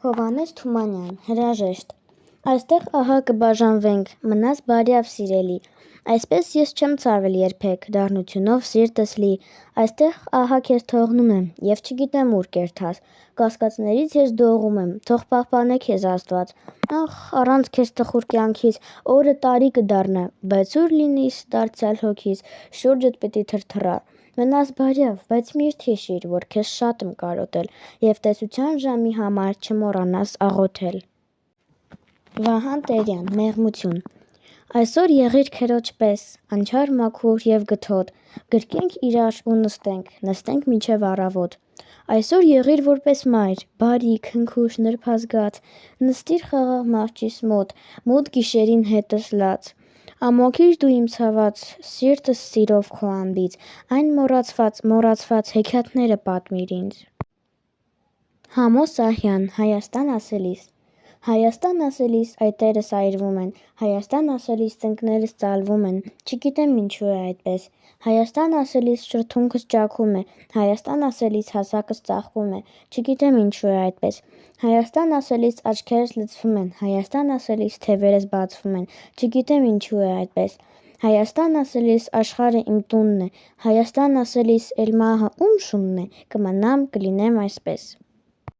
Հովհաննես Թումանյան, հրաժեշտ։ Այստեղ ահա կբաժանվենք, մնաս բարյավ սիրելի, այսպես ես չեմ ցավել երբեք, դառնությունով սիրտս լի, այստեղ ահա քեզ թողնում եմ, և չգիտեմ ուր կերթաս, կասկածներից ես դողում եմ, թող պահպանե քեզ Աստված, ախ, առանց քեզ տխուր կյանքիս, օրը տարի կդառնա, բայց ուր լինիս դարձյալ հոգիս, շուրջդ պիտի թրթռա, մնաս բարյավ, բայց միշտ հիշիր, որ քեզ շատ եմ կարոտել, և տեսության ժամի համար չմոռանաս աղոթել։ Վահան Տերյան, Մեղմություն։ Այսօր եղիր քերոջ պես, անչափ մաքուր և գթոտ, գրկենք իրար ու նստենք մինչև առավոտ։ Այսօր եղիր որպես մայր, բարի, քնքուշ, նրբազգաց, նստիր խաղաղ մահճիս մոտ գիշերին հետս լաց։ Ամոթիր դու իմ ցաված, սիրտս սիրով քո անձից, այն մոռացված հեքիաթները պատմիր ինձ։ Համո Սահյան, Հայաստան ասելիս։ Հայաստան ասելիս այտերս այրվում են, Հայաստան ասելիս ծնկներս ծալվում են, չգիտեմ ինչու է այդպես, Հայաստան ասելիս շրթունքս ճաքում է, Հայաստան ասելիս հասակս ծաղկում է, չգիտեմ ինչու է այդպես, Հայաստան ասելիս աչքերս լցվում են, Հայաստան ասելիս թևերս բացվում են, չգիտեմ ինչու է այդպես, Հայաստան ասելիս աշխարհը իմ տունն է, Հայաստան ասելիս էլ մահը ում շունն է, կմնամ, կլինեմ այսպես։